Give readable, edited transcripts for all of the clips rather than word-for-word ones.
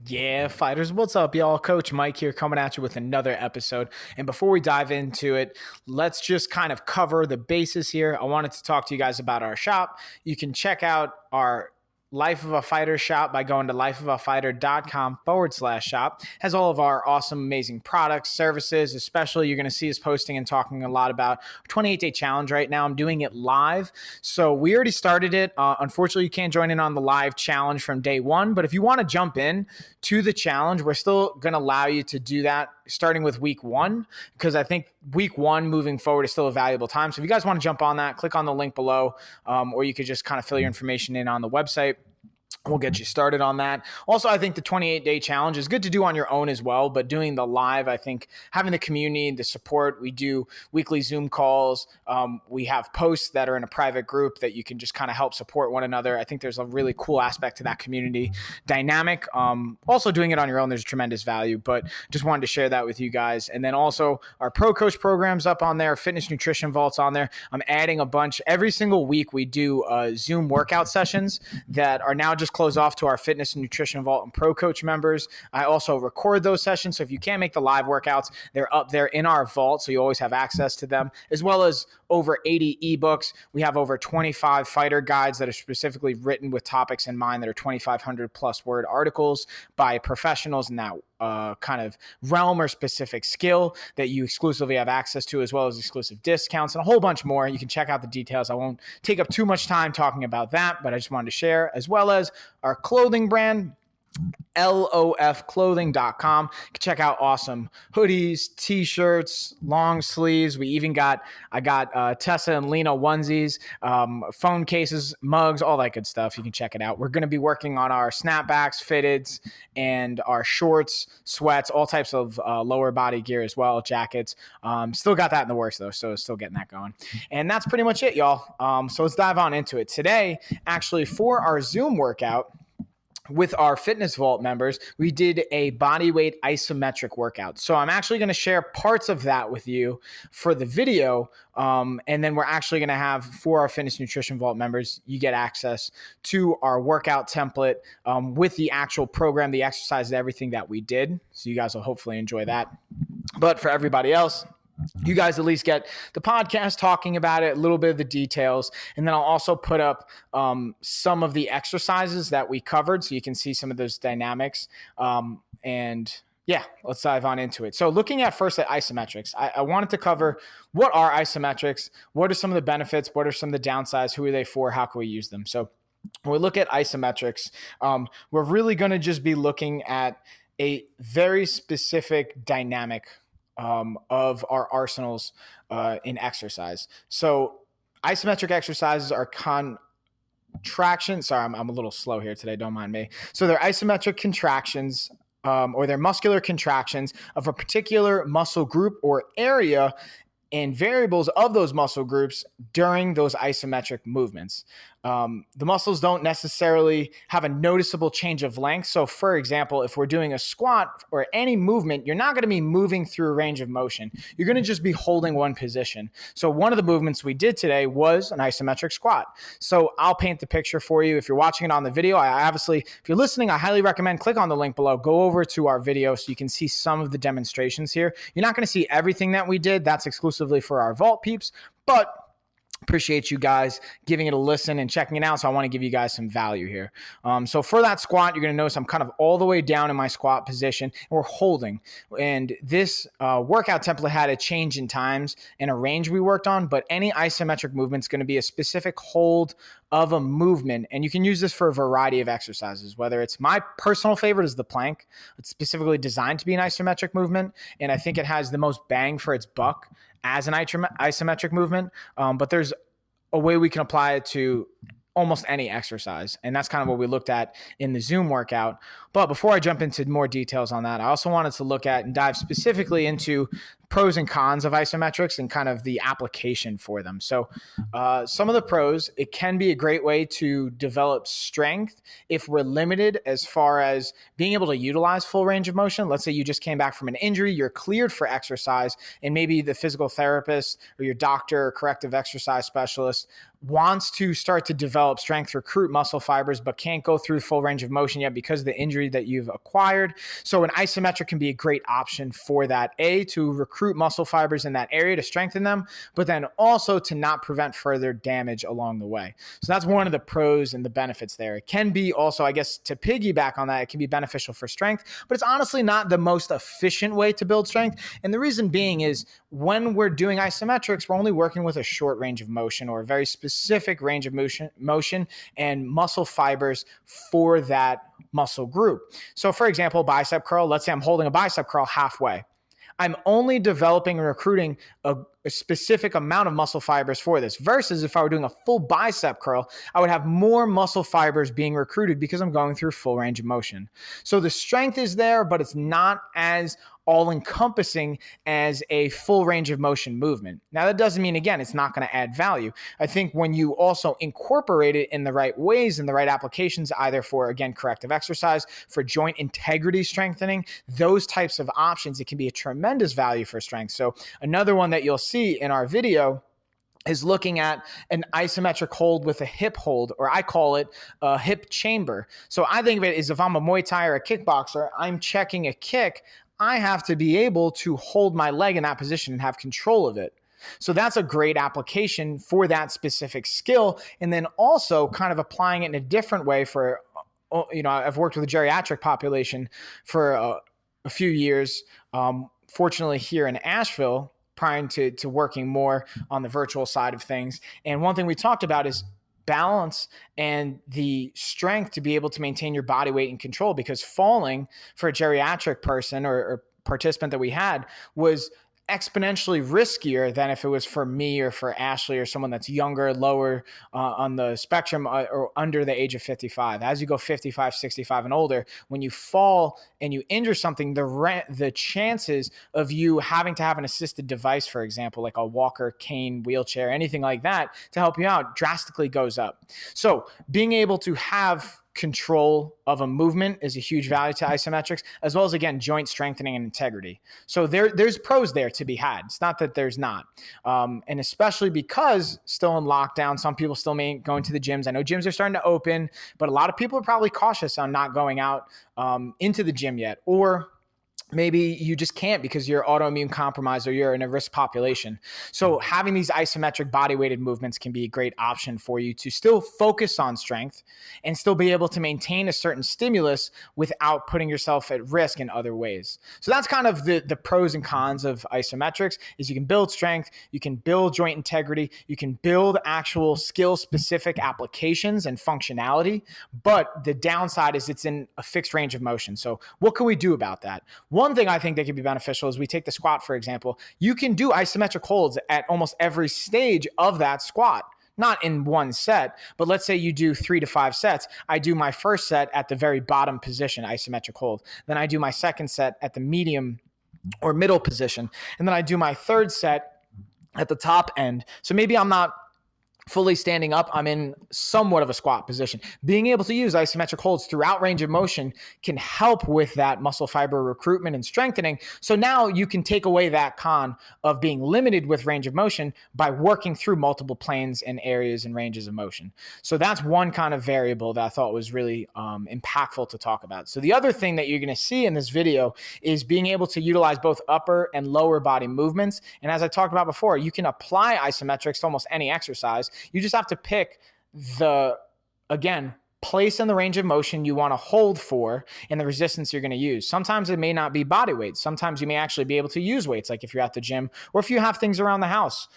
Yeah, fighters, what's up, y'all? Coach Mike here coming at you with another episode. And before we dive into it, let's just kind of cover the basis here. I wanted to talk to you guys about our shop. You can check out our Life of a Fighter shop by going to lifeofafighter.com/shop. Has all of our awesome, amazing products, services, especially you're going to see us posting and talking a lot about 28-day challenge right now. I'm doing it live. So we already started it. Unfortunately, you can't join in on the live challenge from day one, but if you want to jump in to the challenge, we're still going to allow you to do that starting with week one, because I think week one moving forward is still a valuable time. So if you guys want to jump on that, click on the link below, or you could just kind of fill your information in on the website. We'll get you started on that. Also, I think the 28-day challenge is good to do on your own as well, but doing the live, I think having the community, the support, we do weekly Zoom calls. We have posts that are in a private group that you can just kind of help support one another. I think there's a really cool aspect to that community dynamic. Also doing it on your own, there's tremendous value, but just wanted to share that with you guys. And then also our Pro Coach program's up on there, Fitness Nutrition Vault's on there. I'm adding a bunch. Every single week we do Zoom workout sessions that are now just close off to our Fitness and Nutrition Vault and Pro Coach members. I also record those sessions, so if you can't make the live workouts, they're up there in our vault, so you always have access to them, as well as over 80 ebooks. We have over 25 fighter guides that are specifically written with topics in mind that are 2,500 plus word articles by professionals in that kind of realm or specific skill that you exclusively have access to, as well as exclusive discounts and a whole bunch more. You can check out the details. I won't take up too much time talking about that, but I just wanted to share, as well as our clothing brand, LOFclothing.com. You can check out awesome hoodies, t-shirts, long sleeves. I got Tessa and Lena onesies, phone cases, mugs, all that good stuff. You can check it out. We're going to be working on our snapbacks, fitteds, and our shorts, sweats, all types of lower body gear as well, jackets. Still got that in the works though, so still getting that going. And that's pretty much it, y'all. So let's dive on into it. Today, actually, for our Zoom workout, with our Fitness Vault members, we did a bodyweight isometric workout. So I'm actually going to share parts of that with you for the video. And then we're actually going to have, for our Fitness Nutrition Vault members, you get access to our workout template with the actual program, the exercises, everything that we did. So you guys will hopefully enjoy that. But for everybody else, you guys at least get the podcast talking about it, a little bit of the details, and then I'll also put up some of the exercises that we covered so you can see some of those dynamics. And yeah, let's dive on into it. So looking at first at isometrics, I wanted to cover what are isometrics, what are some of the benefits, what are some of the downsides, who are they for, how can we use them? So when we look at isometrics, we're really going to just be looking at a very specific dynamic of our arsenals in exercise. So isometric exercises are contractions. Sorry, I'm a little slow here today. Don't mind me. So they're isometric contractions or they're muscular contractions of a particular muscle group or area and variables of those muscle groups during those isometric movements. The muscles don't necessarily have a noticeable change of length. So for example, if we're doing a squat or any movement, you're not going to be moving through a range of motion. You're going to just be holding one position. So one of the movements we did today was an isometric squat. So I'll paint the picture for you. If you're watching it on the video, I obviously, if you're listening, I highly recommend click on the link below, go over to our video so you can see some of the demonstrations here. You're not going to see everything that we did. That's exclusively for our Vault peeps, but appreciate you guys giving it a listen and checking it out. So I want to give you guys some value here. So for that squat, you're going to notice I'm kind of all the way down in my squat position and we're holding. And this workout template had a change in times and a range we worked on, but any isometric movement is going to be a specific hold of a movement. And you can use this for a variety of exercises, whether it's my personal favorite is the plank. It's specifically designed to be an isometric movement. And I think it has the most bang for its buck as an isometric movement, but there's a way we can apply it to almost any exercise. And that's kind of what we looked at in the Zoom workout. But before I jump into more details on that, I also wanted to look at and dive specifically into pros and cons of isometrics and kind of the application for them. So some of the pros, it can be a great way to develop strength if we're limited as far as being able to utilize full range of motion. Let's say you just came back from an injury, you're cleared for exercise, and maybe the physical therapist or your doctor or corrective exercise specialist wants to start to develop strength, recruit muscle fibers, but can't go through full range of motion yet because of the injury that you've acquired. So an isometric can be a great option for that, to recruit muscle fibers in that area to strengthen them, but then also to not prevent further damage along the way. So that's one of the pros and the benefits there. It can be also, I guess, to piggyback on that, it can be beneficial for strength, but it's honestly not the most efficient way to build strength. And the reason being is when we're doing isometrics, we're only working with a short range of motion or a very specific range of motion and muscle fibers for that muscle group. So for example, bicep curl, let's say I'm holding a bicep curl halfway. I'm only developing and recruiting a specific amount of muscle fibers for this, versus if I were doing a full bicep curl, I would have more muscle fibers being recruited because I'm going through full range of motion. So the strength is there, but it's not as all-encompassing as a full range of motion movement. Now, that doesn't mean, again, it's not going to add value. I think when you also incorporate it in the right ways, in the right applications, either for, again, corrective exercise, for joint integrity strengthening, those types of options, it can be a tremendous value for strength. So another one that you'll see in our video is looking at an isometric hold with a hip hold, or I call it a hip chamber. So I think of it as if I'm a Muay Thai or a kickboxer, I'm checking a kick, I have to be able to hold my leg in that position and have control of it. So that's a great application for that specific skill. And then also kind of applying it in a different way for, I've worked with a geriatric population for a few years, fortunately here in Asheville, prior to working more on the virtual side of things. And one thing we talked about is balance and the strength to be able to maintain your body weight and control, because falling for a geriatric person or participant that we had was exponentially riskier than if it was for me or for Ashley or someone that's younger, lower on the spectrum, or under the age of 55. As you go 55, 65 and older, when you fall and you injure something, the chances of you having to have an assisted device, for example, like a walker, cane, wheelchair, anything like that to help you out drastically goes up. So being able to have control of a movement is a huge value to isometrics, as well as, again, joint strengthening and integrity. So there's pros there to be had. It's not that there's not. And especially because still in lockdown, some people still may go into the gyms. I know gyms are starting to open, but a lot of people are probably cautious on not going out into the gym yet, or maybe you just can't because you're autoimmune compromised or you're in a risk population. So having these isometric body weighted movements can be a great option for you to still focus on strength and still be able to maintain a certain stimulus without putting yourself at risk in other ways. So that's kind of the pros and cons of isometrics. Is you can build strength, you can build joint integrity, you can build actual skill specific applications and functionality, but the downside is it's in a fixed range of motion. So what can we do about that? One thing I think that could be beneficial is we take the squat, for example. You can do isometric holds at almost every stage of that squat, not in one set, but let's say you do 3 to 5 sets. I do my first set at the very bottom position, isometric hold. Then I do my second set at the medium or middle position. And then I do my third set at the top end. So maybe I'm not fully standing up, I'm in somewhat of a squat position. Being able to use isometric holds throughout range of motion can help with that muscle fiber recruitment and strengthening. So now you can take away that con of being limited with range of motion by working through multiple planes and areas and ranges of motion. So that's one kind of variable that I thought was really impactful to talk about. So the other thing that you're going to see in this video is being able to utilize both upper and lower body movements. And as I talked about before, you can apply isometrics to almost any exercise. You just have to pick again, place in the range of motion you want to hold for and the resistance you're going to use. Sometimes it may not be body weight. Sometimes you may actually be able to use weights, like if you're at the gym or if you have things around the house.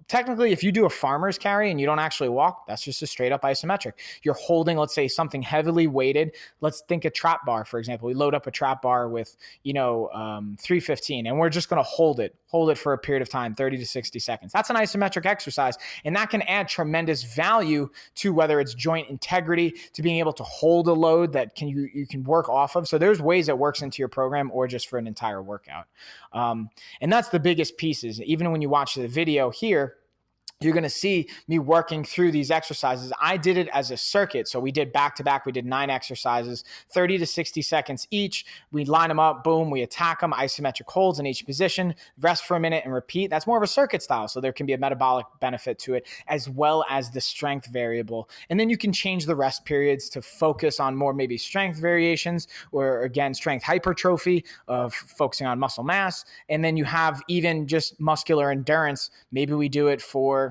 Technically, if you do a farmer's carry and you don't actually walk, that's just a straight up isometric. You're holding, let's say, something heavily weighted. Let's think a trap bar, for example. We load up a trap bar with, 315, and we're just going to hold it hold it for a period of time, 30 to 60 seconds. That's an isometric exercise, and that can add tremendous value to whether it's joint integrity, to being able to hold a load that you can work off of. So there's ways it works into your program or just for an entire workout. And that's the biggest pieces. Even when you watch the video here, you're going to see me working through these exercises. I did it as a circuit. So we did back to back. We did 9 exercises, 30 to 60 seconds each. We line them up, boom, we attack them, isometric holds in each position, rest for a minute and repeat. That's more of a circuit style. So there can be a metabolic benefit to it as well as the strength variable. And then you can change the rest periods to focus on more maybe strength variations or again, strength hypertrophy of focusing on muscle mass. And then you have even just muscular endurance. Maybe we do it for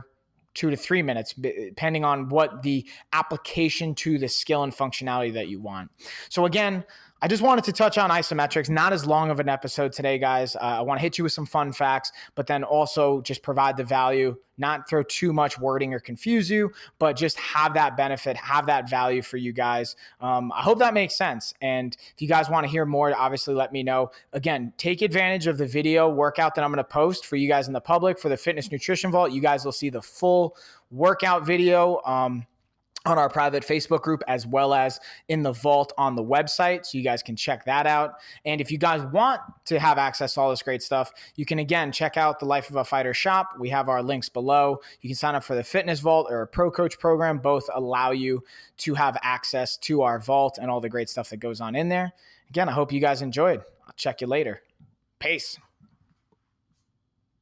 2 to 3 minutes, depending on what the application to the skill and functionality that you want. So again, I just wanted to touch on isometrics, not as long of an episode today, guys. I want to hit you with some fun facts, but then also just provide the value, not throw too much wording or confuse you, but just have that benefit, have that value for you guys. I hope that makes sense. And if you guys want to hear more, obviously let me know. Again, take advantage of the video workout that I'm going to post for you guys in the public for the Fitness Nutrition Vault. You guys will see the full workout video on our private Facebook group, as well as in the vault on the website. So you guys can check that out. And if you guys want to have access to all this great stuff, you can, again, check out the Life of a Fighter shop. We have our links below. You can sign up for the Fitness Vault or a Pro Coach program. Both allow you to have access to our vault and all the great stuff that goes on in there. Again, I hope you guys enjoyed. I'll check you later. Peace.